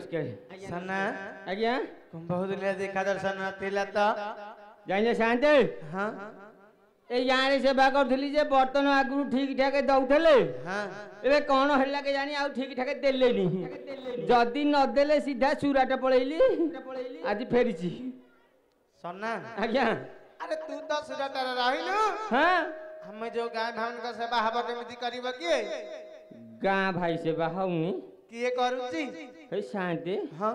नमस्कार सना आज्ञा बहुत दिन देखा दर्शन थिला तो जाइले शांति हाँ ए गाँव सेवा करी जे बर्तन आगु ठीक ठाक दौले हाँ ए कौन है के जानी आ ठीक ठाक देलेनी जदि नदेले सीधा सुराट पलैली आज फेरी सना आज्ञा अरे तू तो सुरत रहिलु हाँ हम जो गाय भावन का सेवा हब केमिति करब किए गाँ भाई सेवा हौनी किए करूची हे शांति हाँ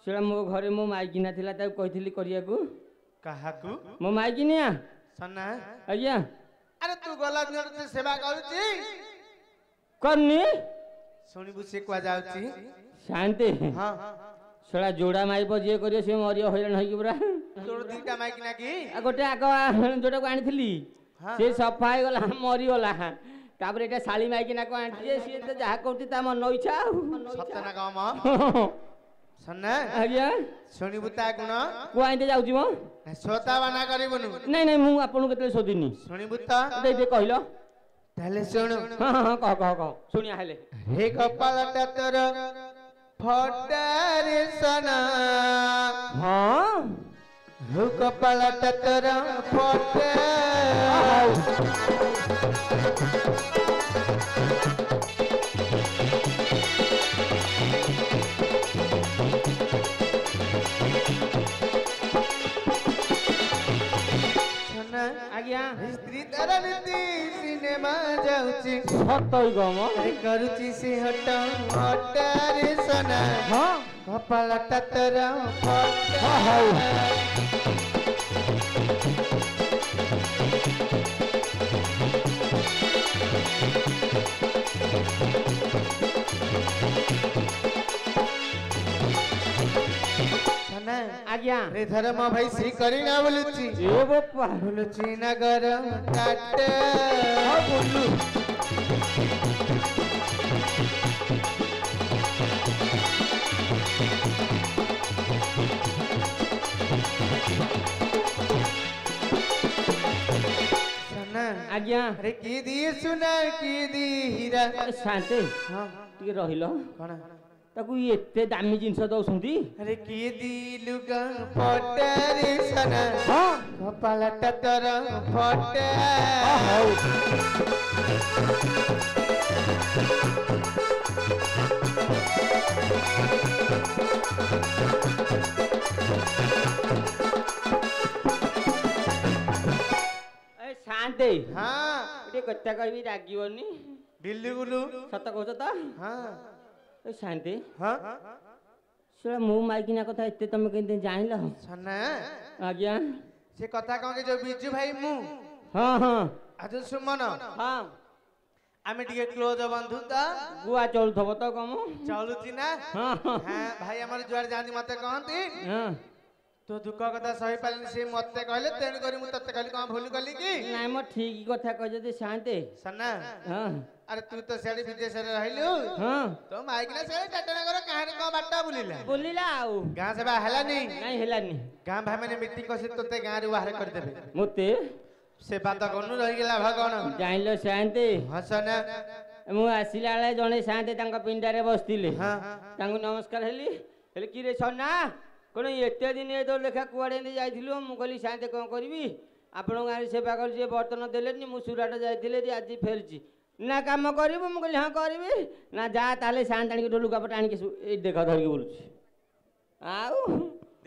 सेटा मो घरे मो माइकिना थिला ताकू कहिथिली करियाकू काहाकू मो माइकिनिया सना आज्ञा अरे तू गला दिन से सेवा करूची करनी सुनिबु से कुआ जाउची शांति हाँ सेटा जोड़ा माइप जे करियो से मरियो हैरान होई पुरा तोर दीटा माइक ना की आ गोटे आग जोटा को आनिथिली हाँ। से सफा हो गला मरी गला तापर एटा साली माइकिना को आंटी जे से त जहा कहती ता मन इच्छा सतना गाम सन्ना आज्ञा सुनिबु ता गुण को आइते जाउची मो श्रोता बना करिबनु नहीं नहीं मु आपन केतले सोदिनी सुनिबु ता दे दे कहलो ताले सुनु हां हां कह सुनिया हेले हे कपालटा तोर फटारे सना हां हो कपालटा तोर फटा आज्ञा स्त्री तारा नीति सिनेमा जाउची सतई गम करूची से हट हटारे सना हां कपालटा तोर फटा आज्ञा रे धर्म भाई श्री करीना बोलुची ए बापा बोलुची नगर काट हां बोलू सना आज्ञा अरे की दी सुना की दी हीरा शांति हां टिके रहिलो कोन ताकू एते दामी जिंस दउसंती अरे की दी लुगा पटारे सना हां कपालटा तोर फटा हौ ए शांति हां एटे कत्ता कहबी रागिवनी दिल्ली गुलू सत कहछ त हां ए शांति हां सेटा मु माइकिना कथा एते तमे केते जानिलो सना आज्ञा से कथा कह के जो बिजू भाई मु हां हां आज सुमन हां आमे टिके क्लोज बंधु ता गुआ चलथब त कम चलुची ना हां हां हां भाई हमर जुआर जानी मते कहंती हां तो दुख कथा सही पालनी से मते कहले तेन करी मु तते कहली कोन भूल कली की नाइ म ठीक कथा कह दे शांति सना हां अरे तू तो सेडी विदेश रे रहिलु हां तो माइक ना से टाटानगर कहानी को बाटा बुलिला बोलिला आउ गां से बा हला नहीं नाइ हेलानी गां भाई माने मीटिंग कसी तते गां रे बाहर कर देबे मते से बात कोनु रहि गेला भगवान जानिलो शांति हसना मु आसिला बेले जणे शांति तांका पिंडारे बसतिले हां तांको नमस्कार हेली हेले कि रे छना कोन एते दिन ए तो लेखा कुआडे ने जाइथिलु मु कहली शांति कोन करबी आपण गाड़ी सेवा कर जे बर्तन देलेनी मु सुराट जाइथिले रे आज फेरची ना काम करबो मु कहली हां करबी ना जा ताले शांति आनी के लुगा पट आनी के ए देख धरकी बोलुची आउ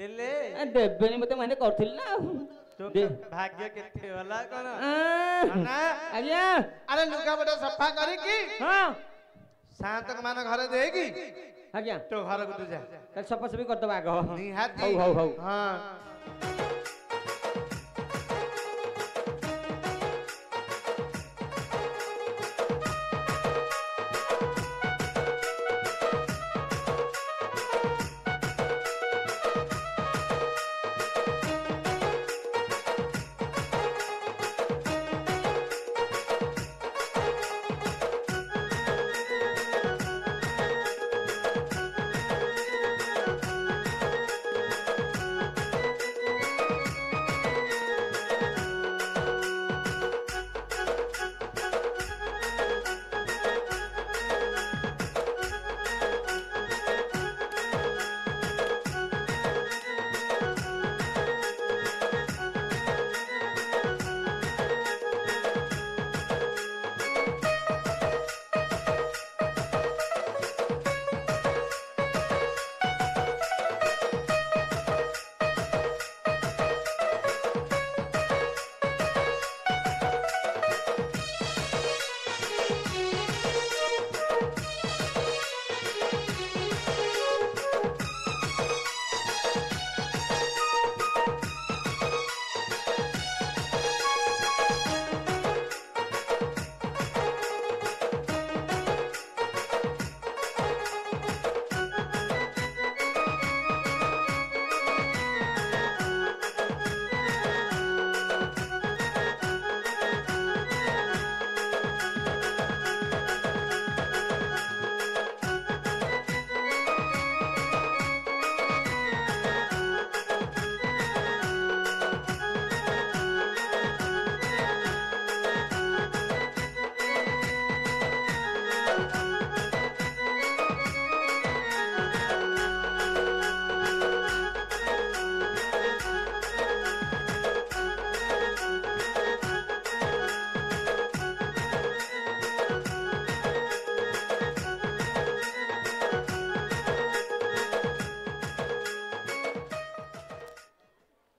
देले देबेनी मते माने करथिल ना तो भाग्य केते होला कोन ना आज्ञा अरे लुगा बटा सफा करी की हां शांत मान घर देगी आज्ञा तो घर को तू जा कल सफा सफी करतबा आगो निहाती हौ हां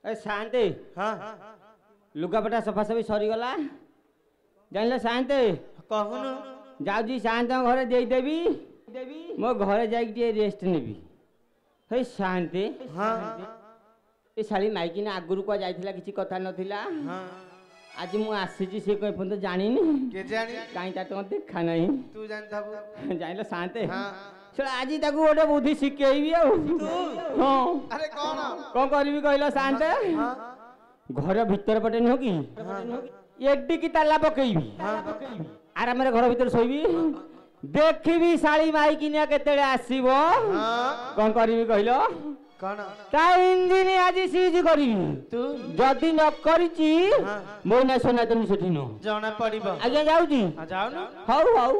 ए शांति हाँ लुगापटा सफासफी सरीगला जान शांति कहूनु जाऊँ शांत घरे देदेवी मो घरे जाइए रेस्ट नेबी हे शांति हाँ ए शाली माइकिना आगुरी कुआ जाइथिला किछि कथा नथिला हाँ आज मु आसीची से कोई फोन तो जानिनी के जानी काई ता तो देखा नहीं तू जानथाबू जानिला शांति हाँ छोड़ा आज ताकू गोटे बुद्धि शिखेबी आ हां अरे कौन करबी कहलो शांत हाँ घर भीतर पटे नुह कि एडी की ताला पकेबी आराम रे घर भीतर सोईबी देखिबी शाली माइकिना केतेले आसीबो हाँ कोन करबी कहलो कौन ता इंजिन आज सीज करबी तू जदि न करिची हाँ मोइना सनातन सेठी नो जाना पड़िबो आज्ञा जाउची जाओ ना हौ हौ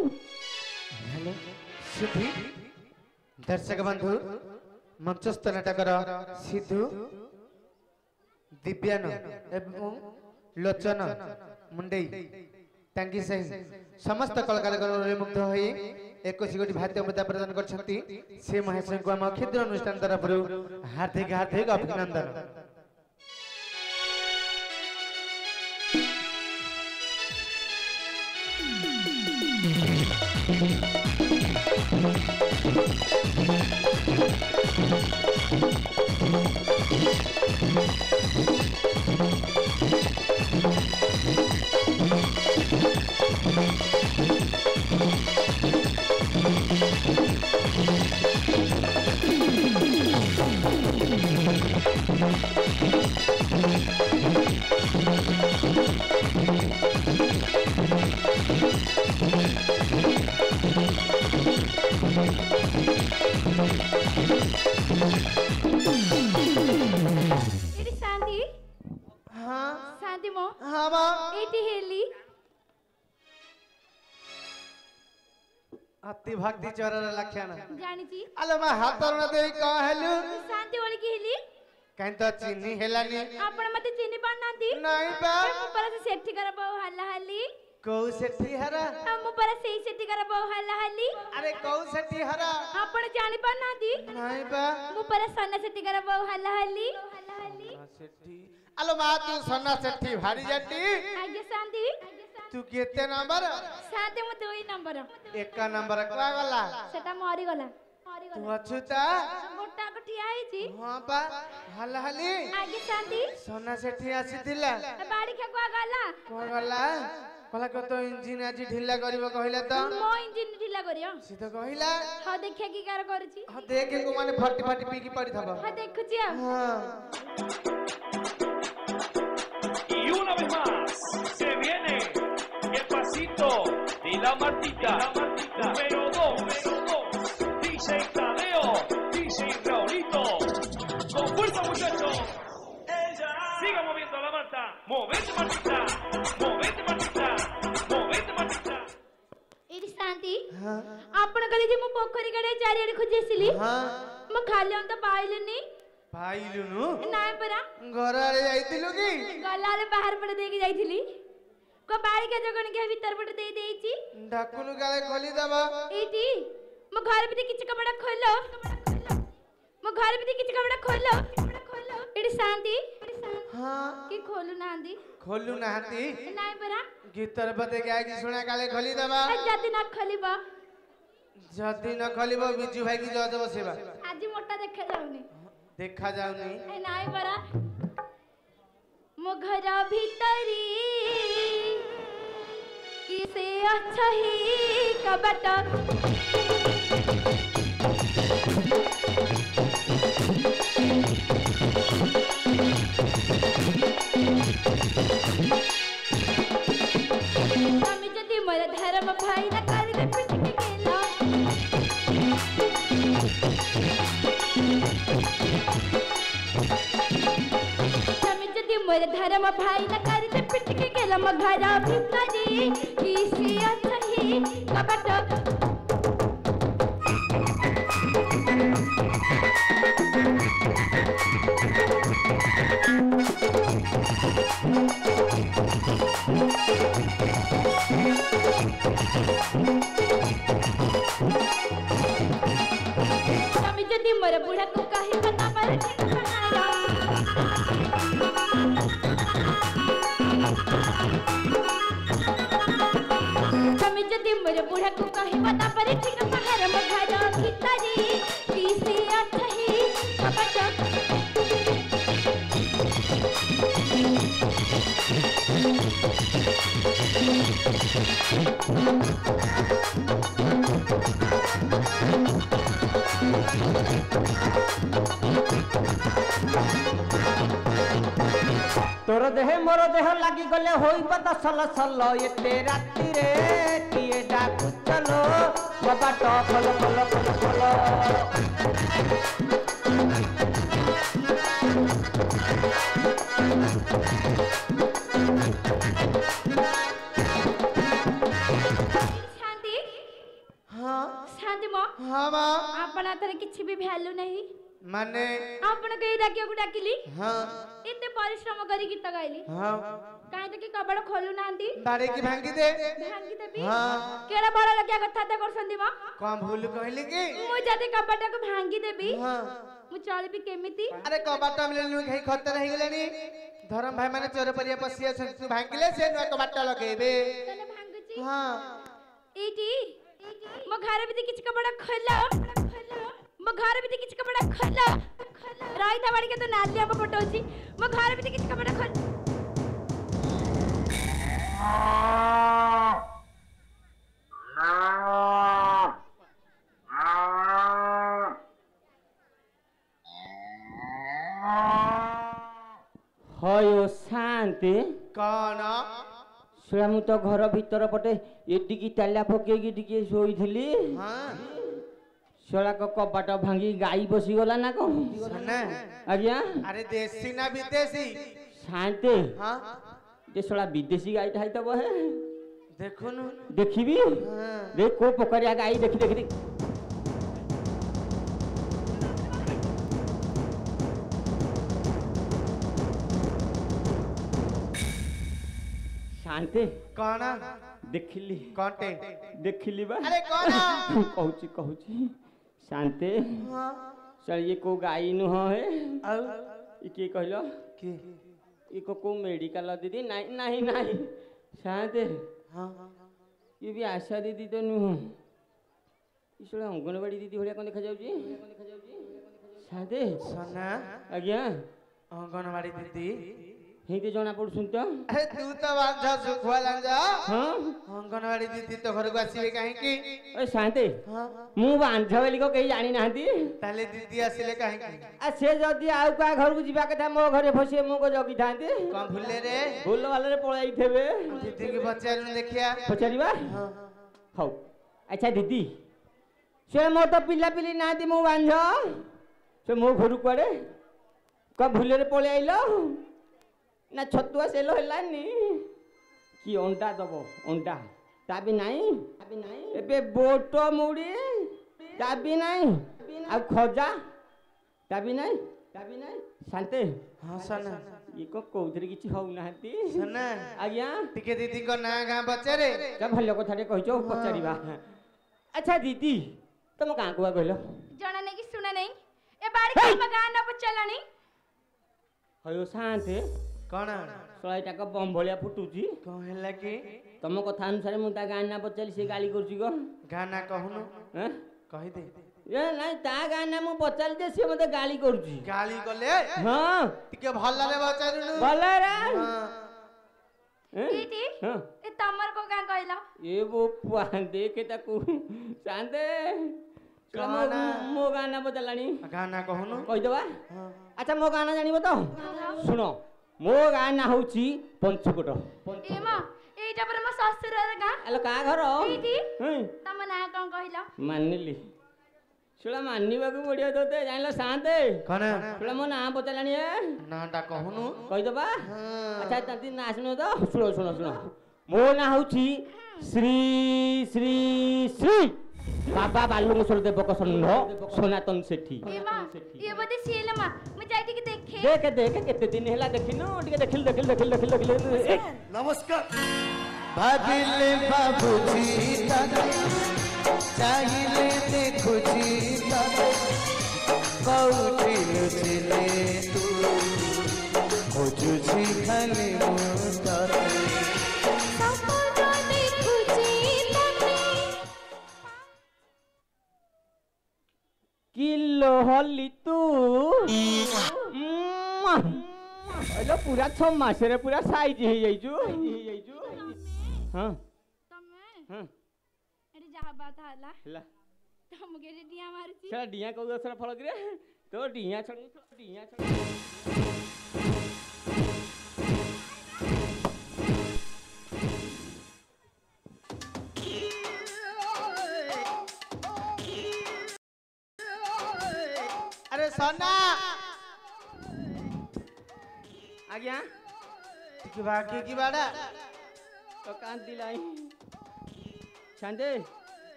सिद्धि दर्शक बंधु मंचस्थ नाटकर सिद्धू दिव्यान एवं लोचन मुंडेई टांगी सही समस्त कलाकार मुग्ध होई 21 कोटी भारतीय मुद्रा प्रदान करछंती से महेश को हम क्षुद्र अनुष्ठान तरफ हार्दिक हार्दिक अभिनंदन अति भक्ति चोरर लक्षण जानी छी अले मैं हाथ न देई का हेलु शांति वाली की हेली कहीं तो चीनी हेलानी आपण मते चीनी पानांती नहीं बा मु पर से सेठी करबो हल्ला हल्ली कौ सेठी हरा मु पर से सेठी करबो हल्ला हल्ली अरे कौ सेठी हरा आपण जानी पानांती नहीं बा मु पर सन्ना सेठी करबो हल्ला हल्ली सेठी अलो मा तू सन्ना सेठी भारी जाटी आगे शांति तू केते नंबर शांति मु 2 नंबर एक नंबर का गला सेटा मरी गला तू अछुता मोटा कठिया आइची हां बा हल्ला हली आगे शांति सन्ना सेठी आसीथिला बाड़ी के को गला कहला को तो इंजिन आज ढिला करबो कहिला तो मो इंजिन ढिला करियो सी तो कहिला हा देखिया की कार करची हां देखे को माने फटी फटी पी की पड़ी थबो हा देखुची हां Y una vez más se viene el pasito de la Martita, número 2, DJ Tadeo, DJ Raulito, con fuerza muchachos, siga moviendo la Marta, movete Martita, movete Martita, movete Martita. एरी शांति आपण कले जे मु पोखरी गडे चारि आडे खोजेसिली हां मु खाली हम तो पाइलनी पाइलुनु नाय परा घर आड़े जाइतिलु की गलाले बाहर पड़े देके जाइथिली को बाड़ी के जगन के भीतर पड़े दे देइची डाकुनु गाले खोली दबा एटी मु घर भीतर किछ कपड़ा खोलो मु घर भीतर किछ कपड़ा खोलो एडी शांति हां की खोलु नांदी खोलु नाहती नाय परा गीतर बते गाय की सुना गाले खोली दबा जदी ना खोलिबा जदी न खोलिबो बिजू भाई की जज बसेबा आज मोटा देखा जाउनी देखा जाउनी ए नाय परा मो घर भीतरी किसे अच्छा ही कबटा स्वामी जदि मोर धर्म भाई न कर दे पिट के गेला स्वामी जदि मोर धर्म भाई न कर दे पिट के गेला म घर भीतरी किसे अच्छा ही कबटा स्वामी जदि मोर बुढ़ा को कहे बता पर तमे जदि मोर बुढ़ा को कहबा ता पर ठीक बाहर म घर भीतरी किसे अथही कपट तोर देह मोर देह लागी गले होइब दसल सल एते राति रे किए डाकु चलो कबाट खोल खोल खोल खोल शांति हाँ शांति म हाँ माँ आपण हाथरे किछि भी भ्यालु नहीं माने आपण कई डाकियो को डाकिली हाँ एते परिश्रम करी गीत गाइली हाँ काहे त कि कबड़ खोलु नांती बाड़े की भांगी दे भांगी देबी हाँ। केड़ा बड़ा लगिया कथा ते करसंदी म कौन भूल कहली की मु जदि कबड़ को भांगी देबी हाँ मु चलबी केमिति अरे कबाट मिले नु घई खतर रही गेलेनी धरम भाई माने चोर परिया पसिया तू भांगिले से नु कबाट लगेबे तने भांगुची हाँ एटी मो घर भी किछ कबड़ खोलो मो घर भी किछ कबड़ खोलो राइता बाड़ी के तो नालिया पर पटोची मो घर भी किछ कबड़ खोल हयो शांति कौन सुला मु तो घर भीतर पटे एटिकी ताला पकेगी टिके शोइथिली हाँ शोला को कबाट भांगी गाई बसी गला ना को सुने आज्ञा अरे देसी ना विदेशी शांति हाँ जे शोला विदेशी गाई ठाई तब है देखो नु देखिबी हाँ देख को पोकरिया गाई देखी देखी देख शांति कौन देखिली कौनटे देखिली बा अरे कौन कहूची कहूची शांति हाँ चल ये को गाई नु है औ ई के कहलो की ई को मेडिकल दीदी नहीं नहीं नहीं शांति हाँ ये भी आशा दीदी तो नुह इसलिए अंगनवाड़ी दीदी भलिया कौन देखा जाउची शांति सुना आज्ञा अंगनवाड़ी दीदी हिंदी जना पड़ सुन तो अरे तू तो बांधा सुखवा लांजा हाँ अंगनवाड़ी दीदी तो घर को आसीबे काहे की ओए शांति हाँ मु बांधा बेली को कहीं जानी नाहंती ताले दीदी आसिले काहे की आ से जदी आउ का घर को जीवा कथा मो घरे फसे मु को जगी थांती कौन भूले रे भूल वाले रे पळाई थेबे दीदी के बच्चा नु देखिया पचारीबा हाँ हौ अच्छा दीदी से मो तो पिला पिली नाहंती मु बांधा से मो घर कुआडे क भूले रे पळे आइलो ना छतुआ सेलो हेलानी कि अंडा दबो अंडा ताबी नहीं एबे बोटो मुड़ी ताबी नहीं आ खजा ताबी नहीं शांति हाँ सुना ये को कोउथरे किछि हौ नाहंती सुना आज्ञा टिके दीदी को ना गां बच्चा रे का भल्य कथाटे कहिचो पचारीबा अच्छा दीदी तुम का कहलो जणा नहीं कि सुना नहीं ए बाड़ी के मगान न चलानी हयो शांति कौन सळाईटा को बम भलिया फुटुची कौन हैला की तुम कथा अनुसार मु ता गाना पचाली से गाली करची गो गाना कहनु हैं कहि दे ए नहीं ता गाना मु पचाली दे से मते गाली करची गाली गले हां टिके भल्ला रे बच्चा नु भले रे हां टीटी हां ए तमर को का कहला ए वो पुआन देखे ताकू शांते गाना मो गाना बदलानी गाना कहनु कहि दबा हां अच्छा मो गाना जानिबो तो सुनो मो गाना होची पंचकोट ए मा एटा पर म ससुर रे गा एलो का घर टीटी हैं तम ना कोन कहला मानिली सुला मानिबा को बढ़िया तोते जानलो शांते कौन सुला मो ना बदलानी ए नाटा कहनु कहि दबा हां अच्छा तंती नाचनो तो सुनो मो ना होची श्री श्री श्री बाबा बालुंगेश्वर देव प्रसन्न सनातन सेठी ए मा ये बदे सीले मा मैं जाईती कि देखे देख केते दिन हेला देखिनो टिके देखिल नमस्कार भाबिले बाबूजी दादा चाहिले देखुजी दादा कौटिल छिले तू हली तू हेलो पूरा 6 मासरे पूरा साइज हे जाइजु हां तमे हां एडी जहा बात हला हला तमगे रे डिया मारची चला डिया को दसरा फल करे तो डिया छड़ अरे सोना आज्ञा की बाड़ा तो कान दिलाई चांदे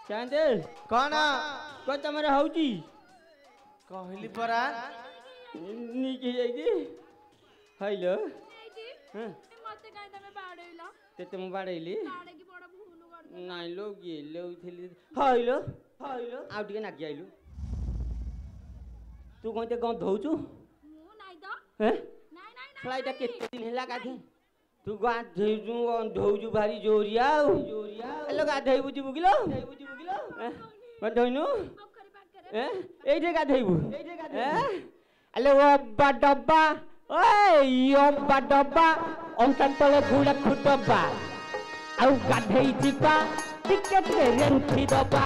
चांदे कौन को तमरे हौजी कहली परा नीके जाइदी हाइलो एडी हां मते काई तमे बाडेला ते तुम बाड़ैली बाडे की बड़ा भूल कर नाइ लो गेले उठली हाइलो आउ टिके नागि आइलु तू कोते गं धौचु मु नाइ द हैं नाइ फ्लाइटा केते दिन हेला गाधे तू गाधेजु धौजु भारी जोरिया हेलो गाधेबु जिबु किलो मैं धइनु पोखरी पाखरे हैं एइठे गाधेबु हैं अले ओ अब्बा डब्बा ओए अब्बा डब्बा अंका तले गुड़ा खुटबा आउ गाधेई जिबा टिकेट रे रेंथि दबा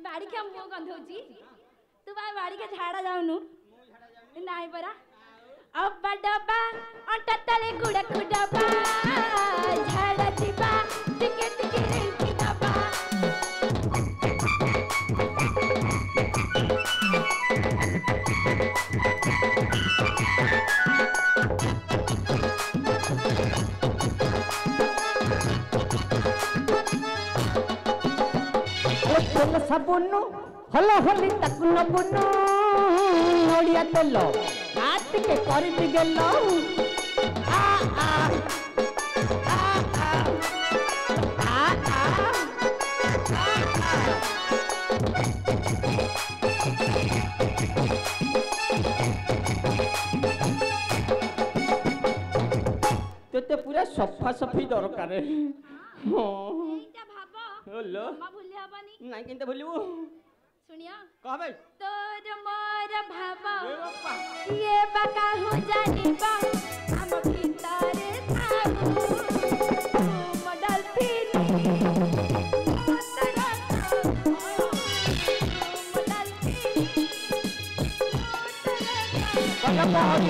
बाड़ी के मुंह गंधौची तू बा बाड़ी के झाड़ा जाउनु नाइ परा अब्बा डब्बा अंटा तले गुड़ा खुडबा झाड़ा दिबा टिके टिके रेंटी दबा तेल साबुनु हला हली ताकु नबुनु नड़िया तेल आटिके करबि गेल आ आ आ तेते पूरा सफा सफी दरकार हां एटा भाबो हेलो मां भूली हबनी नाइ केनते भूलिबु सुनिया कह भाई तोर मोर भाबो ए बाप्पा ये बका हो जानिबा हम भीतर थाऊ मडल फिर बड़ा बहुत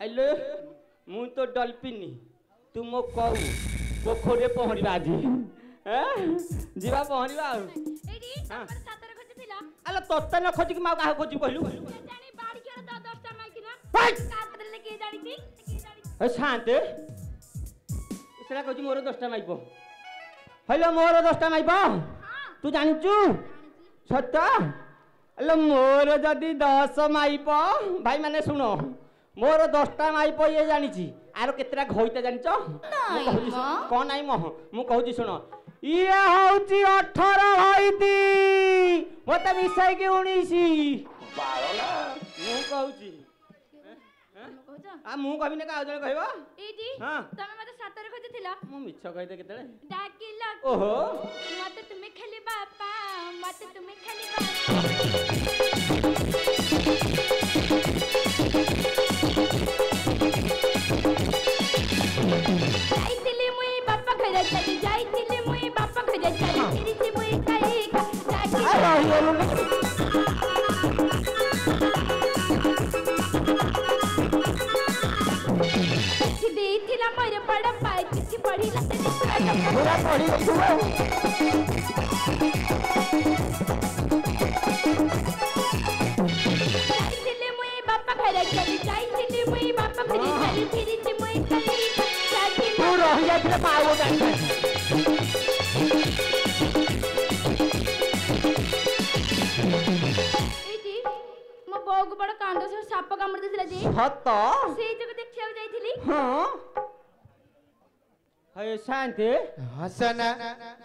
हेलो मु तो डॉल्फिन तू मो कहू पोखरे पहरिबा आजी हैं जीवा पहरिबा आ एडी हाँ। तपर सातरे खोजतिला अले तोते न खोजी कि मा काहे खोजी कहलु जानी बाड़ी के 10-10 माइकिना भाई का बदले के जानी ए शांत इसरा कहजी मोर 10टा माइपो हेलो मोर 10टा माइपो तू जानिचु सत्य अले मोर जदी 10 माइपो भाई माने सुनो मोर 10टा माइपो ये जानिची आरो केतरा घोइता जानिचो कोन नाइ मह मु कहूची सुनो ये होची 18 होइती मते मिसाई के 19 बाळला मु कहूची आ मु कहबी ने का जण कहबो एडी हां तमे मते सातरे खोजतिला मु मिछ कहते केतले डाकिला ओहो मते तुमे खाली बापा मते तुमे खाली बापा जाइतिली मुई बापा घर चली जाइतिली मुई बापा घर चली तिरिति मुई खाई जाइतिली चिट्ठी देइथिला मोर बड़ पाए चिट्ठी पढ़िला तेरे पूरा पढ़ी सुबह जाइतिली मुई बापा घर चली जाइतिली मुई बापा ତୁ ରହିଯାଇଥିଲେ ମୁଁ ଆଉ ଗୋଟେ ଆଣିଥାନ୍ତି। ଏଇଠି ମୋ ବୋଉକୁ ବଡ଼ କାଣ୍ଡ ସାପ କାମୁଡ଼ି ଦେଇଥିଲା ଯେ ସତ ସେଇ ଯୋଗୁ ଦେଖିବାକୁ ଯାଇଥିଲି। ହଁ ହେ ଶାନ୍ତି ହସନା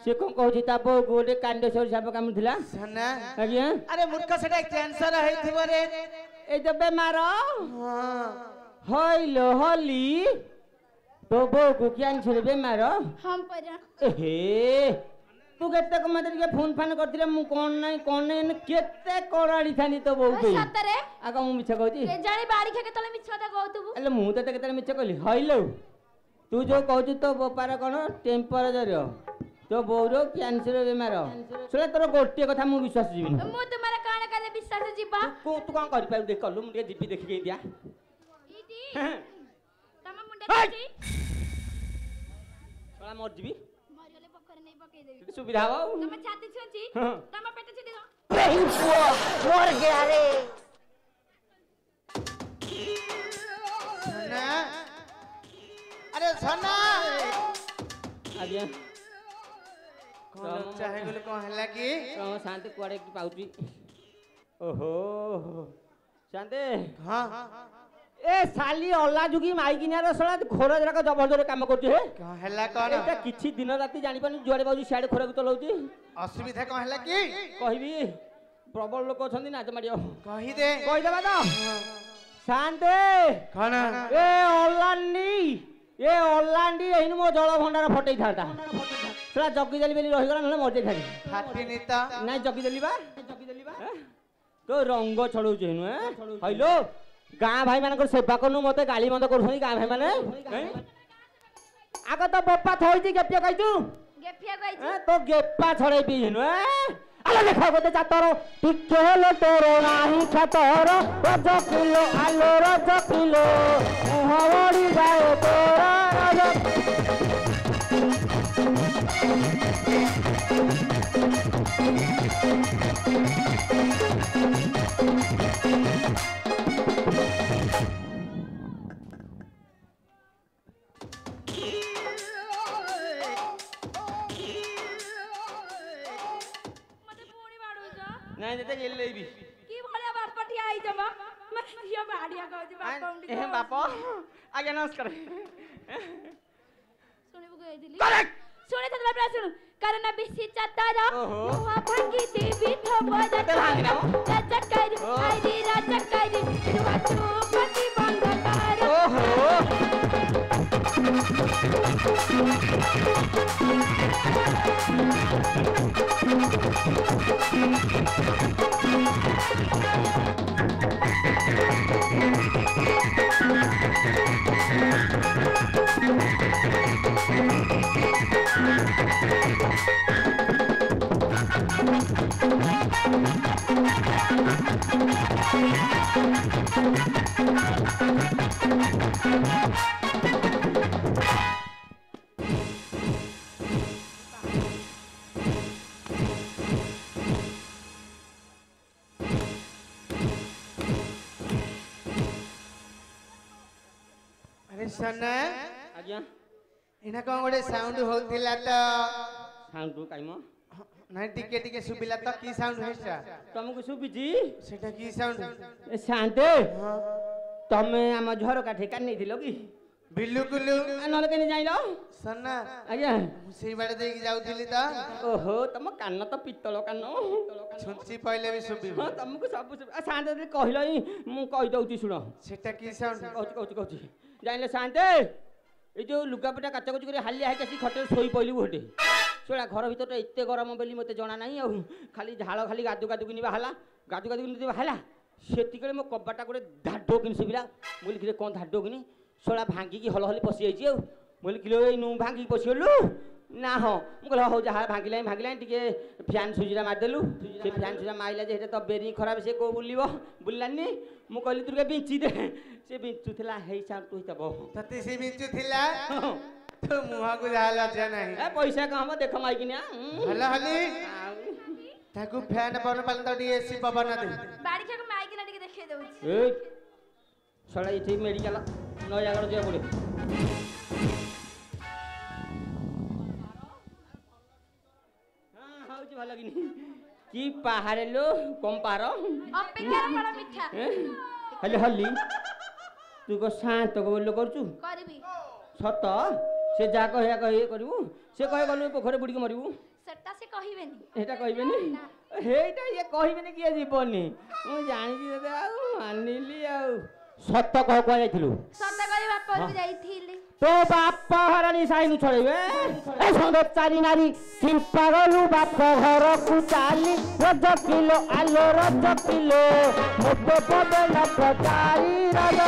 ସେ କଣ କହୁଛି ତା ବୋଉକୁ ଗୋଟେ କାଣ୍ଡେଶ୍ୱର ସାପ କାମୁଡ଼ିଥିଲା। ସନା ଆଜ୍ଞା ଆରେ ମୂର୍ଖ ସେଟା କ୍ୟାନ୍ସର ହେଇଥିବ ରେ ଏଇ ତ ବେମାର ହଁ ହଇଲୋ ହଲି ତୋ ବୋଉକୁ କ୍ୟାନ୍ସର ବେମାର। ହଁ ପରା ଏହେ ତୁ କେତେ ମତେ ଟିକେ ଫୋନ୍ ଫାନ୍ କରିଥିଲେ ମୁଁ କଣ ନାହିଁ କେତେ କଣ ଆଣିଥାନ୍ତି ତୋ ବୋଉକୁ। ସତରେ ଆଉ କଣ ମୁଁ ମିଛ କହୁଛି? କେଜାଣି ବାଡ଼ିଖା କେତେବେଳେ ମିଛ କଥା କହୁଥିବୁ। ହେଲେ ମୁଁ ତତେ କେତେବେଳେ ମିଛ କହିଲି? ହଇଲୋ ତୁ ଯୋଉ କହୁଛୁ ତୋ ବୋପାର କଣ ଟେମ୍ପରେଚର ତୋ ବୋଉର କ୍ୟାନ୍ସର ବେମାର ଶୁଣେ ତୋର ଗୋଟିଏ କଥା ମୁଁ ବିଶ୍ୱାସ ଯିବିନି। ମୁଁ ତୁମର କଣ କଲେ ବିଶ୍ୱାସ ଯିବା? ତୁ କଣ କରିପାରିବୁ ଦେଖ କଲୁ ମୁଁ ଟିକେ ଯିବି ଦେଖିକି ଦିଆ ଇଟି ତମ ମୁଣ୍ଡ କିଛି ମରିଯିବି ମରିଗଲେ ପୋଖରୀ ନେଇ ପକେଇଦେବି। ଟିକେ ସୁବିଧା ହବ ଆଉ। ତମ ଛାତି ଛୁଞ୍ଚି ହଁ। ତମ ପେଟ ଛୁଞ୍ଚି ଦବ। ସନା ଆରେ ସନା ଆଜ୍ଞା କଣ ଚାहे ଗଲେ କଣ ହେଲା କି କଣ ଶାନ୍ତି କୁଆଡେ କି ପାଉଛି? ଓହୋ ଶାନ୍ତି ହଁ ଏ ଶାଲି ଅଲା ଯୁଗି ମାଇକିନିଆର ଶଳା ଘୋର ଯାକ ଜବରଦସ୍ତ କାମ କରୁଛି ହେ। କଣ ହେଲା କଣ ଏଇଟା କିଛି ଦିନ ରାତି ଜାଣିପାରୁନି ଯୁଆଡେ ପାଉଛି ସିଆଡେ ଖୋରାକୁ ଚଲାଉଛି। ଅସୁବିଧା କଣ ହେଲା କି କହିବି ପ୍ରବଳ ଲୋକ ଅଛନ୍ତି ନାଚ ମାଡ଼ିବ କହିଦେ କହିଦେବା ତ ଶାନ୍ତି କଣ ଏ ଅଲାଣ୍ଡି ଏଇନୁ ମୋ ଜଳ ଭଣ୍ଡାର ଫଟେଇଥାନ୍ତା ସେଟା ଜଗିଦେଲି ବୋଲି ରହିଗଲା ନହେଲେ ମରିଯାଇଥାନ୍ତି। ଫାଟିନି ତ ନାଇଁ ଜଗିଦେଲି ବା ତୋ ରଙ୍ଗ ଛଡଉଛି ଏଇନୁ ହଇଲୋ ଗାଁ ଭାଇ ମାନଙ୍କର ସେବା କରୁନୁ ମତେ ଗାଳି ମନ୍ଦ କରୁଛନ୍ତି ଗାଁ ଭାଇ ମାନେ। ଆଗ ତ ବୋପା ଥଇଛି ଗେପିଆ କହିଛୁ ଗେଫିଆ କହିଛି ତୋ ଗେପା ଛଡେଇ ପିଇନୁ ଆଲୋ ଦେଖ ଗୋଟେ ଚାତର ଟିକେ ହେଲେ ତୋର ନାହିଁ ଛାତର ରଜ କିଲୋ ଆଲୋ ରଜ କିଲୋ ମୁହଁ ବଢି ଯାଏ ତୋର ରଜ। ମତେ ପୁଣି ବାଡଉଛ ନାଇଁ ଯେତେ ଗେଲେଇବି କି ଭଳିଆ ବାପ ଠିଆ ହେଇଛ ବା ମାନେ ଝିଅ ବାଡିଆ କହୁଛି ବାପ ବାପ ଆଜ୍ଞା ନମସ୍କାର। ଶୁଣିବୁ କହିଥିଲି ଶୁଣିଥିଲା ପୁରା ଶୁଣୁ କାରଣ ବେଶୀ ଚାତର ମୁହ ଭାଙ୍ଗି ଦେବି ଥବ ରାଜା କରି ଆଇରି ରାଜା କରି ତୁ ପତି ବନ୍ଦ କର ଆରେ ସନା ଆଜ୍ଞା ଏଇନା କଣ ଗୋଟେ ସାଉଣ୍ଡ ହଉଥିଲା ତ ସାଉଣ୍ଡ କାଇମ ନାଇଁ ଟିକେ ଟିକେ ଶୁଭିଲା ତ କି ସାଉଣ୍ଡ ହେଇଟା ତମକୁ ଶୁଭିଛି ସେଟା କି ସାଉଣ୍ଡ ଏ ଶାନ୍ତେ ତମେ ଆମ ଝରକା ଠିକା ନେଇଥିଲ କି ବିଲୁକୁଲୁ ନହେଲେ କେମିତି ଜାଣିଲ ସନା ଆଜ୍ଞା ମୁଁ ସେଇ ବାଟେ ଦେଇକି ଯାଉଥିଲି ତ ଓହୋ ତମ କାନ ତ ପିତ୍ତଳ କାନ ଛୁଞ୍ଚି ପଇଲେ ବି ଶୁଭିବ ହଁ ତମକୁ ସବୁ ଶାନ୍ତେ ଯଦି କହିଲ ହିଁ ମୁଁ କହିଦଉଛି ଶୁଣ ସେଟା କି ସାଉଣ୍ଡ କହୁଛି ଜାଣିଲେ ଶାନ୍ତେ ଏଇ ଯୋଉ ଲୁଗାପଟା କାଚାକୁଚି କରି ହାଲିଆ ହେଇକି ଆସି ଖଟରେ ଶୋଇ ପଇଲୁ ଗୋଟେ ଶୁଣା ଘର ଭିତରଟା ଏତେ ଗରମ ବୋଲି ମୋତେ ଜଣା ନାହିଁ ଆଉ ଖାଲି ଝାଳ ଖାଲି ଗାଦୁ ଗାଦୁକିନି ବାହାରିଲା ଗାଦୁ ଗାଦୁକିନି ବାହାରିଲା ସେତିକିବେଳେ ମୋ କବାଟା ଗୋଟେ ଧାଡ କିନି ଶୁଭିଲା ମୁଁ କହିଲି କ'ଣ ଧାଡ କିନି ଶୋଳା ଭାଙ୍ଗିକି ହଲ ହଲି ପଶିଯାଇଛି ଆଉ ମୁଁ କହିଲି କିଲୋ ଏଇ ନୁ ଭାଙ୍ଗିକି ପଶିଗଲୁ ନା ହଁ ମୁଁ କହିଲି ହଉ ଯାହା ଭାଙ୍ଗିଲାଣି ଟିକେ ଫ୍ୟାନ୍ ସୁଇଚ୍ଟା ମାରିଦେଲୁ ସେ ଫ୍ୟାନ୍ ସୁଇଚ୍ଟା ମାରିଲା ଯେ ସେଇଟା ତ ବେରିଂ ଖରାପ ସେ କୋଉ ବୁଲିଲାନି ମୁଁ କହିଲି ତୁ ଟିକେ ବିଞ୍ଚି ଦେ ସେ ବିଞ୍ଚୁଥିଲା ହେଇ ସାଉଣ୍ଡ ହେଇଥିବ ତତେ ସେ ବିଞ୍ଚୁଥିଲା ତୋ ମୁହଁକୁ ଯାହା ଲଜ୍ଜା ନାହିଁ ଏ ପଇସା କଣ ହବ ଦେଖ ମାଇକିନା ହଲ ହଲି ତାକୁ ଫ୍ୟାନ୍ ପବନ ପାଲ ତ ଟିକେ ଏସି ପବନ ଦେ ବାଡିଖାକୁ ମାଇକିନା ଟିକେ ଦେଖେଇ ଦଉଛି ଏ ଶଳା ଏଠି ମେଡ଼ିକାଲ ନୟାଗଡ଼ ଯିବାକୁ ପଡ଼ିବ। ହଁ ହଉଛି ଭଲ କିନି କି ପାହାରେ ଲୋ କମ ପାହାର ଅପେକ୍ଷାର ଫଳ ମିଠା। ହେଲେ ହଲି ତୁ କଣ ଶାନ୍ତ ବୋଲ କରୁଛୁ କରିବି ସତ ସେ ଯାହା କହିବା କହି କରିବୁ ସେ କହେ ଗଲୁ ପୋଖରୀ ବୁଡ଼ିକି ମରିବୁ ସେଟା ସେ କହିବେନି ଏଇଟା କହିବେନି ହେଇଟା ଇଏ କହିବେନି କିଏ ଯିବନି ମୁଁ ଜାଣିଛି ତତେ ଆଉ ମାନିଲି ଆଉ ସତ କହ କୁଆ ଯାଇଥିଲୁ ସତ କରି ବାପ ଘରକୁ ଯାଇଥିଲି ତୋ ବାପ ଘର ନିଶାଇନୁ ଛଡ଼େଇବେ ଏ ସନ୍ଦ ଚାରି ନାରୀ ଚିମ୍ପା ଗଲୁ ବାପ ଘରକୁ ଚାଲି ରଜ କିଲୋ ଆଲୋ ରଜ କିଲୋ ମୋତେ ପଦେ ନ ପଚାରି ରଜ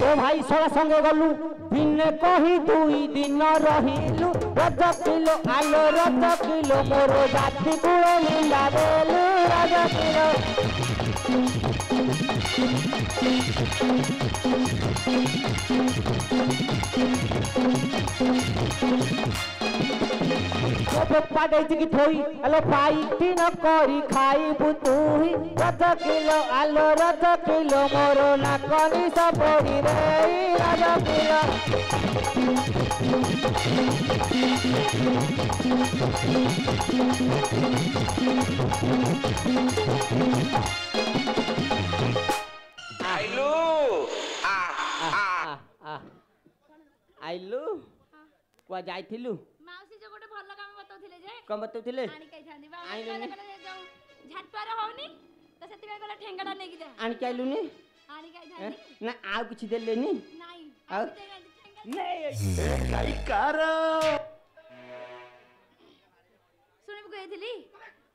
ଓ ଭାଇ ଶଳା ସଙ୍ଗେ ଗଲୁ ଦିନେ କହି ଦୁଇ ଦିନ ରହିଲୁ ରଜ କିଲୋ ଆଲୋ ରଜ କିଲୋ ମୋର ଜାତି କୁଳ ନିନ୍ଦା ଦେଲୁ ରଜ କିଲୋ ବୋପା ଦେଇଛି କି ଥୋଇ ଆଲୋ ପାଇଟି ନ କରି ଖାଇବୁ ତୁହି ରଜ କିଲୋ ଆଲୋ ରଜ କିଲୋ ମୋର ନାକନି ସପଡ଼ି ରେ ରଜ କିଲୋ ଆଇଲୁ ଆଇଲୁ କୁଆ ଯାଇଥିଲୁ ମାଉସୀ ଯୋଉ ଗୋଟେ ଭଲ କାମ ବତଉଥିଲେ ଯେ କଣ ବତଉଥିଲେ ଆଣିକି ଆଇଥାନ୍ତି ବା ଆଇଲୁନି ଯୋଉ ଝାଟୁଆର ହଉନି ତ ସେଥିପାଇଁ କହିଲା ଠେଙ୍ଗାଟା ନେଇକି ଯା ଆଣିକି ଆଇଲୁନି ଆଣିକି ଆଇଥାନ୍ତି ନା ଆଉ କିଛି ଦେଲେନି ନାଇଁ ଆଉ ଶୁଣିବୁ କହିଥିଲି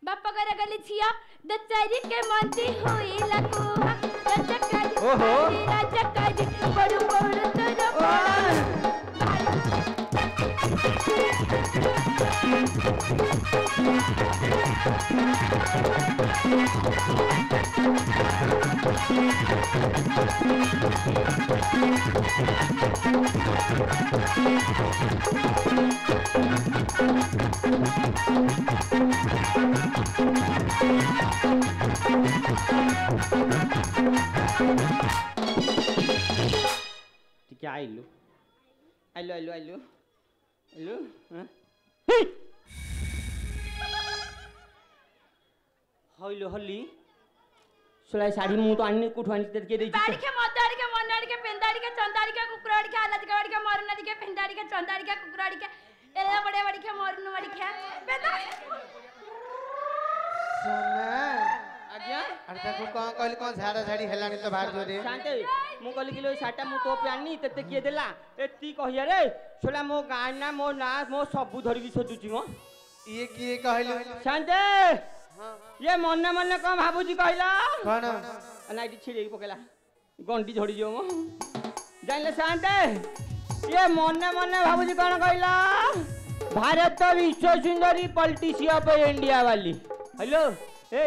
ବାପା ଘରେ ଗଲି ଝିଅ ଦଚାରି କେ ମଞ୍ଜି ହୋଇ ଲାଗୁ ରଜକାରି ରଜକାରି ପଡୁ ପଡୁ ତୋର ଟିକେ ଆଇଲୁ ଆଇଲୁ ଆଇଲୁ ଆଇଲୁ ଆଇଲୁ ହଇଲୁ ହଲି ଶୁଣାଇ ଶାଢ଼ୀ ମୁଁ ତ ଆଣିନି କୋଉଠୁ ଆଣିଛି କିଏ ଦେଇଛି ବାଡ଼ିକେ ମଦ ଆଡ଼ିକେ ମନ ଆଡ଼ିକେ ପେନ୍ଦା ଆଡ଼ିକେ ଚନ୍ଦା ଆଡ଼ିକେ କୁକୁର ଆଡ଼ିକେ ଆଲାଜିକା ଆଡ଼ିକେ ମରୁନ ଆଡ଼ିକେ ପେନ୍ଦା ଆଡ଼ିକେ ଚନ୍ଦା ଆଡ଼ିକେ କୁକୁର ଆଡ଼ିକେ ଏଲା ବଡ଼ିଆ ବାଡ଼ିକେ ମରୁନ ଆଡ଼ିକେ ପେନ୍ଦା ଆଜ୍ଞା ଆରେ ତାକୁ କଣ କହିଲି କଣ ଝାଡ଼ା ଝାଡ଼ି ହେଲାଣି ତ ବାହାର ଜୋରେ ଶାନ୍ତେ ମୁଁ କହିଲି କିଲୋ ଏଇ ଶାଢ଼ୀଟା ମୁଁ ତୋ ପାଇଁ ଆଣିନି ତତେ କିଏ ଦେଲା ଏତିକି କହିବାରେ ଶୁଣା ମୋ ଗାଁ ନା ମୋ ନାଁ ମୋ ସବୁ ଧରିକି ସଜୁଛି ମ ଇଏ କିଏ କହିଲୁ ଶାନ୍ତେ ଇଏ ମନେ ମନେ କଣ ଭାବୁଛି କହିଲ କଣ ନା ଏଠି ଛିଡ଼େଇକି ପକେଇଲା ଗଣ୍ଡି ଝଡ଼ିଯିବ ମ ଜାଣିଲେ ଶାନ୍ତେ ଇଏ ମନେ ମନେ ଭାବୁଛି କଣ କହିଲ ଭାରତ ବିଶ୍ୱ ସୁନ୍ଦରୀ ପଲିଟିସିଆନ ଅଫ୍ ଇଣ୍ଡିଆ ବାଲି ହ୍ୟାଲୋ ଏ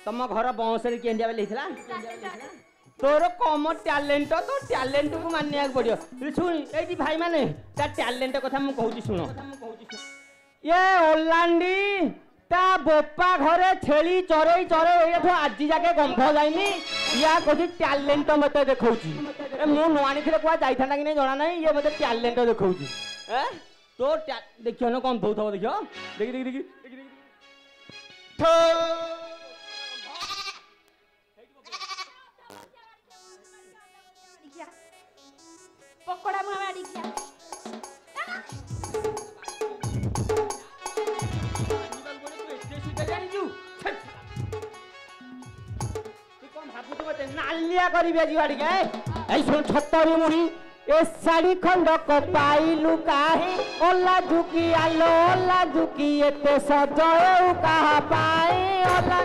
ତମ ଘର ବଂଶରେ କିଏ ଇଣ୍ଡିଆ ବାଲି ହେଇଥିଲା ତୋର କମ ଟ୍ୟାଲେଣ୍ଟ ତୋ ଟ୍ୟାଲେଣ୍ଟକୁ ମାନିବାକୁ ପଡ଼ିବ ଶୁଣି ଏଇଠି ଭାଇମାନେ ତା ଟ୍ୟାଲେଣ୍ଟ କଥା ମୁଁ କହୁଛି ଶୁଣ ଇଏ ଓଲାଣ୍ଡି ତା ବୋପା ଘରେ ଛେଳି ଚରେଇ ଚରେଇ ଏଇଠୁ ଆଜି ଯାକେ ଗନ୍ଧ ଯାଇନି ଇଆ କହୁଛି ଟ୍ୟାଲେଣ୍ଟ ମତେ ଦେଖଉଛି ମୁଁ ନ ଆଣିଥିଲେ କୁଆ ଯାଇଥାନ୍ତା କି ନାଇଁ ଜଣା ନାହିଁ ଇଏ ମତେ ଟ୍ୟାଲେଣ୍ଟ ଦେଖଉଛି ତୋ ଦେଖିବ ନା କଣ ଦଉଥିବ ଦେଖିବ ଦେଖି ଦେଖି ଦେଖି ପକୋଡ଼ା ମୁହାଁ ବାଡ଼ିକି नालिया करी बेजी गाड़ी के ऐसो छतरी मुड़ी ए साड़ी खंडक पाइलु काहे ओला झुकी आलो ओला झुकी एते सजयउ कहा पाए ओला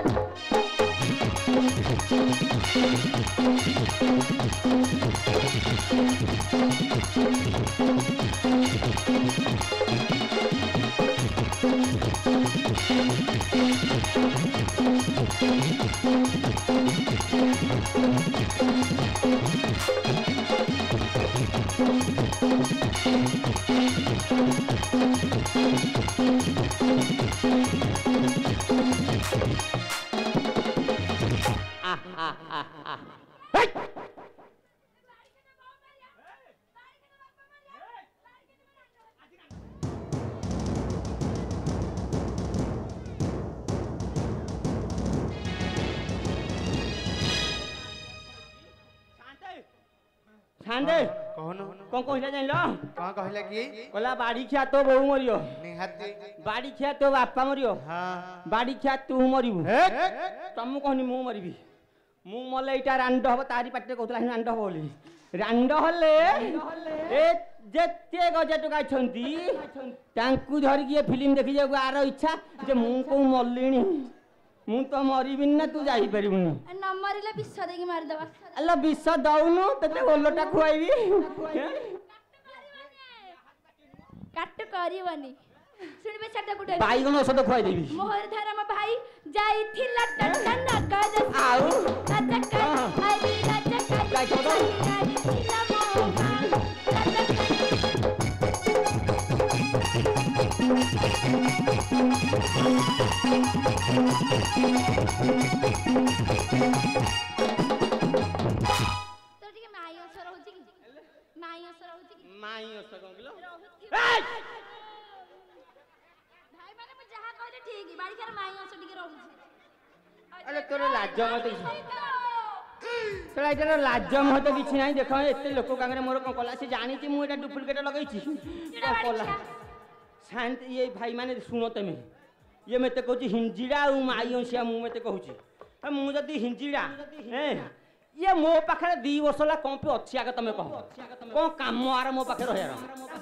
छांदे कहनु कौन कहला जान लो कहाँ कहला कि कहला बाड़ी खिया तो बहु मरियो निहाती बाड़ी खिया तो बापा मरियो हाँ बाड़ी खिया तू मरिबू तमु कहनी मु मरिबी मु मले इटा रांड हबो तारी पाटे कहतला रांड हबो बोली रांड हले ए जेते गजा टका छंती तांकु धरि के फिल्म देखि जाऊ आर इच्छा जे मु को मल्लिनी मु तो मरिबिन ना तू जाई परिबुनी न मरिले विष देगी मार दबा अल्ला विष दउनु तते ओलोटा खुआइबी काट करिवनी सुनिबे छटा गुडे बाईगण औषध खुआई देबी मोहर धरम भाई जाईथिला टटना काज आउ राजका आरी राजका जाई छोड़ थिला मोहा तो ठीक माई असर होची की माई असर होची की माई औषध किलो भाई माने मैं जहां कहले ठीक बाड़ी कर माई असर टिके रहउची अरे तोर लाज मते तोरा इधर लाज मते किछि नाही देख एते लोक कांगरे मोर कोन कला से जानि छि मु एटा डुप्लीकेट लगैछि कला शांत ये भाई माने सुनो तमे ये मते कहूची हिंजीड़ा और माई औसिया मु मते कहूची मु जदी हिंजीड़ा हैं ये मो पाखरे 2 वर्ष ला कोन पे अछि आगे तमे कह कोन काम आर मो पाखे रहयार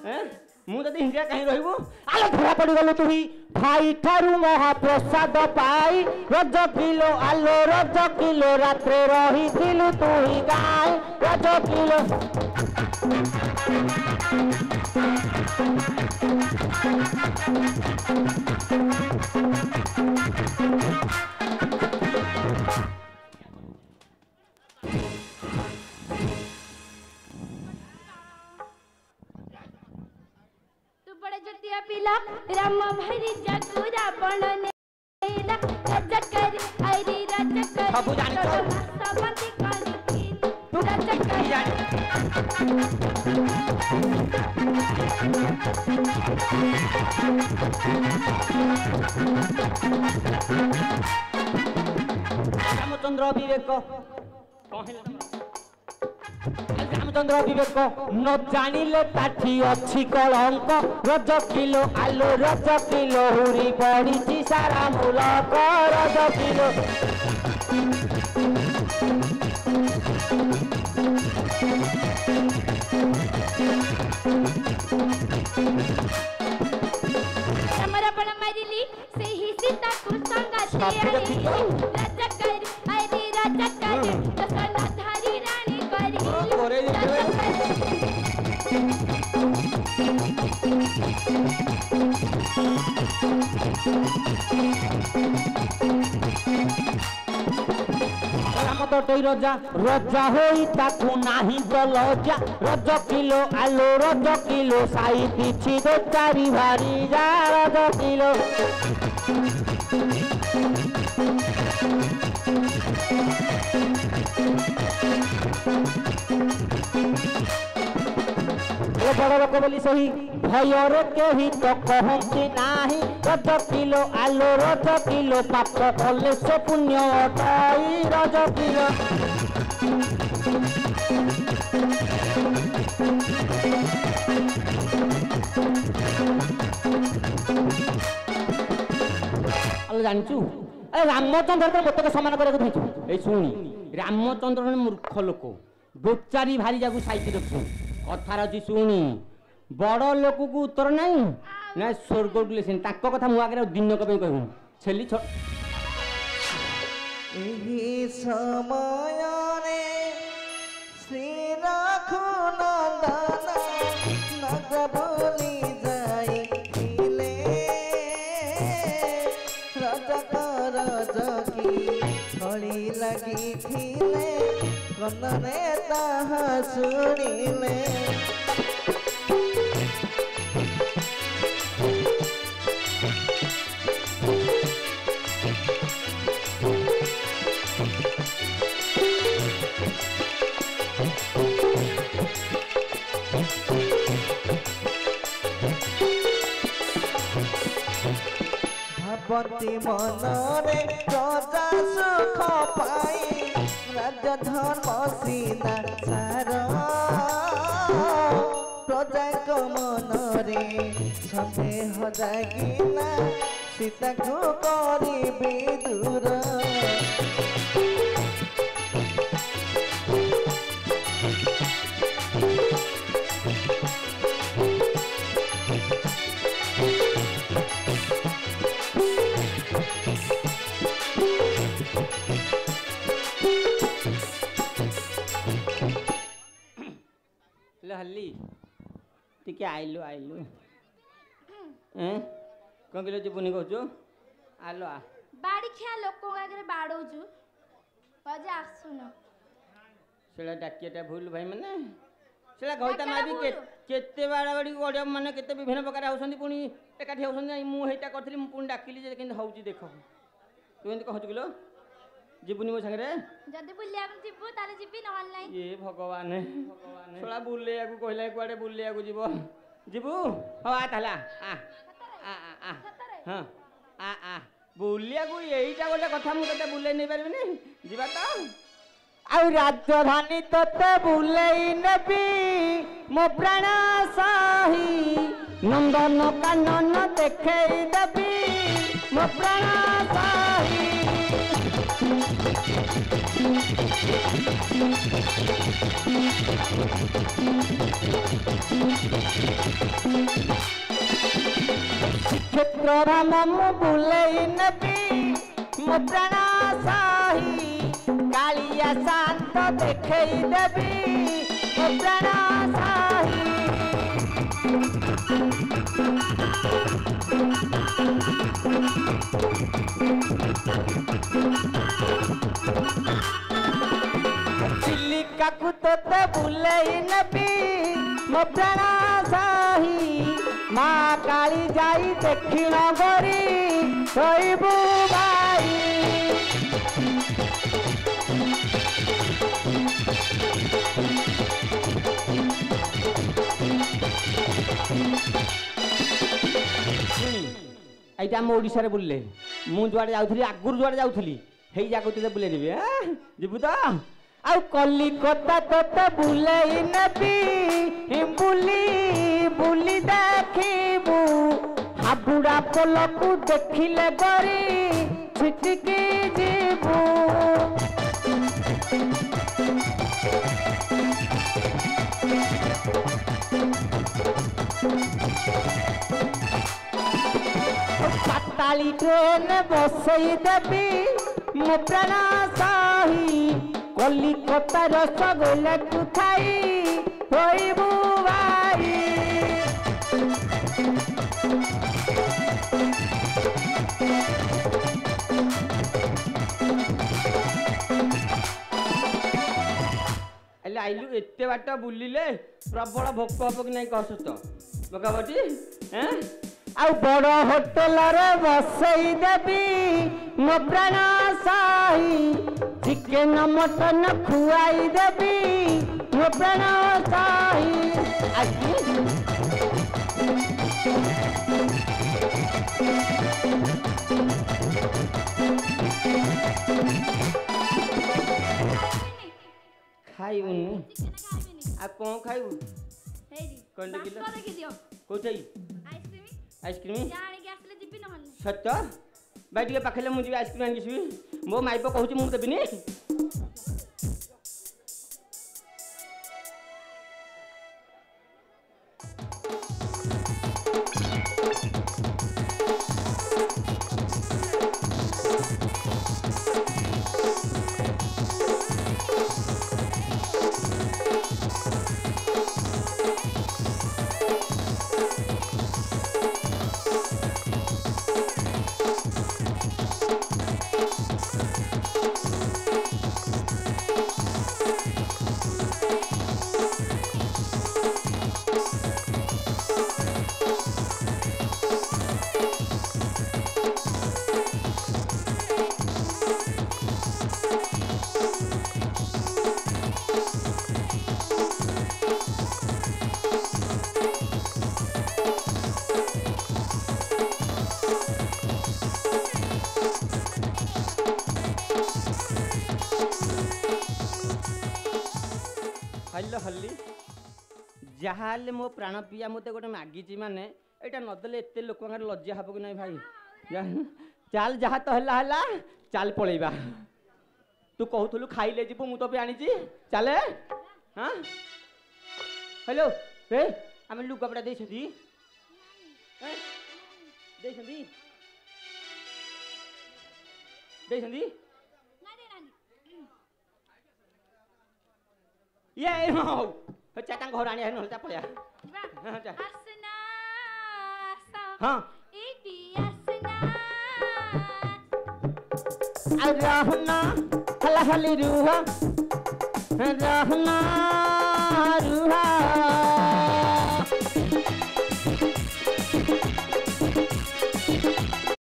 हैं मु जदी हिंजीड़ा कहीं रहइबो आलो धरा पड़ी गलो तुही भाई थारु महाप्रसाद पाई रज किलो आलो रज किलो रात्रे रही दिलु तुही गाय रज किलो तू बड़े जतिया पीला राम भरी जगुरा बनने राजा कर हरी राजा कर बाबू जानी तो सबंती काली तू राजा कर जानी रामचंद्र विवेक रामचंद्र विवेक न जानिले ताठी अछि कलंक रज किलो आलो रज किलो हुरी पड़िछि सारा मुलक रज किलो हमरा बड़ मारिली से ही सीता को संगाती आई राजा कर हरी राजा कर दसना धारी रानी ओरे राम तो टोई रजा रजा होई ताकू नाही जलजा रज किलो आलो रज किलो साई पिछि दो चारी भारी जा रज किलो ए बड़ लोक बोली सही भयर केही तो कहती नाही रज किलो आलो रज किलो पाप कले से पुण्य अटाई रज किलो अल जानचू ए रामचंद्र तो गोटे समान करे धैछु ए सुनी रामचंद्र मूर्ख लोक बेचारी भारी जाकू साइकी रखु कथार अछि सुनी बड़ लोक को उत्तर नहीं ना स्वर्ग को लेसन ताको कथा मु आगे दिन कबे कहू छेली छ एही समय रे श्री रघुनंदन नगबोली जाई खिले रजक रजकी छड़ी लगी खिले କନରେ ତାହା ଶୁଣିଲେ ଭାବନ୍ତି ମନରେ ପ୍ରଜା ସୁଖ ପାଇ ରାଜଧର୍ମ ସିନା ସାର ପ୍ରଜାଙ୍କ ମନରେ ସନ୍ଦେହ ଜାଗିଲା ସୀତାକୁ କରିବି ଦୂର हल्ली टिके आइलु आइलु कौन किलो जीवनी कहु आलो आ बाड़ी खिया लोक आगे बाड़ौचु बजे आसुन सेला डाकियाटा भूल भाई माने सेला गईता मारी केते बाड़ा बाड़ी गड़िया माने केते विभिन्न प्रकार होसंती पुणी एकाठी होसंती मु हेटा करथली मु पुणी डाकिली जे केन होउची देखो तू एंत कहछु किलो जीवनी मो संगे जदी बुलिया जीवु ताले जीबी नहल नै ए भगवान सोला बुलिया को कहला कुआडे बुलिया को जीवो जीवु हो आ ताला आ आ आ हां आ बुलिया को एईटा गोटे कथा मु तते बुले नै परबिनी जीवा त ଆଉ ରାଜଧାନୀ ତତେ ବୁଲେଇ ନେବି ମୋ ପ୍ରାଣ ସାହି ନନ୍ଦନ କାନନ ଦେଖେଇ ଦେବି ମୋ ପ୍ରାଣ ସାହି କ୍ଷେତ୍ର ରାମ ମୁଁ ବୁଲେଇ ନେବି ମୋ ପ୍ରାଣ ସାହି କାଳିଆ ଶାନ୍ତ ଦେଖେଇ ଦେବି ମୋ ପ୍ରାଣ ସାହି ଚିଲିକାକୁ ତୋତେ ବୁଲେଇ ନେବି ମୋ ପ୍ରାଣ ସାହି ମା କାଳି ଯାଇ ଦକ୍ଷିଣ କରି ଶୋଇବୁ ଭାଇ এইটা আমি ওড়িশারে বুললে মু যুয়াড়ে যাউথলি আগুর যুয়াড়ে যাউথলি হেই জাগো তুই বুলে নিবি হ্যাঁ ଯିବୁ ତ ଆଉ କଲିକତା ତତେ ବୁଲେଇ ନେବି ବୁଲି ବୁଲି ଦେଖିବୁ ହାବୁଡ଼ା ପୋଲକୁ ଦେଖିଲେ ଗରି ଛିଟିକି ଯିବୁ ପାତାଳି ଟ୍ରେନ ବସେଇ ଦେବି ମୋ ପ୍ରାଣ ସାହି କଲିକତା ରସଗୋଲାକୁ ଖାଇ ହୋଇବୁ ଭାଇ ହେଲେ ଆଇଲୁ ଏତେ ବାଟ ବୁଲିଲେ ପ୍ରବଳ ଭୋକ ହବ କି ନାଇଁ କହ ତ ଭୋକବଟି ଆଉ ବଡ଼ ହୋଟେଲରେ ବସେଇ ଦେବି ମୋ ପ୍ରାଣ ସାହି ଚିକେନ ମଟନ ଖୁଆଇ ଦେବି ମୋ ପ୍ରାଣ ସାହି ଖାଇବୁନି ଆଉ କ'ଣ ଖାଇବୁ କ'ଣ ଦେଖିଲ କୋଉଠି आइसक्रीम सत्य भाई टे पाखे मुझे आइसक्रीम आनिकी मो माइप कहूँ मुझे देविनी ହଲ ହଲି ଯାହା ହେଲେ ମୋ ପ୍ରାଣ ପିଆ ମୋତେ ଗୋଟେ ମାଗିଛି ମାନେ ଏଇଟା ନଦେଲେ ଏତେ ଲୋକଙ୍କର ଲଜ୍ଜା ହବ କି ନାହିଁ ଭାଇ ଚାଲ ଯାହା ତ ହେଲା ହେଲା ଚାଲ ପଳେଇବା ତୁ କହୁଥିଲୁ ଖାଇଲେ ଯିବୁ ମୁଁ ତ ବି ଆଣିଛି ଚାଲେ ହଁ ହ୍ୟାଲୋ ଏ ଆମେ ଲୁଗାପଟା ଦେଇଛନ୍ତି ଦେଇଛନ୍ତି ଦେଇଛନ୍ତି ଇଏ ହଉ ଚା ତାଙ୍କ ଘର ଆଣିବା ନହେଲେ ତା ପଳେଇବା ହଁ रहना हला हली रूहा रहना रूहा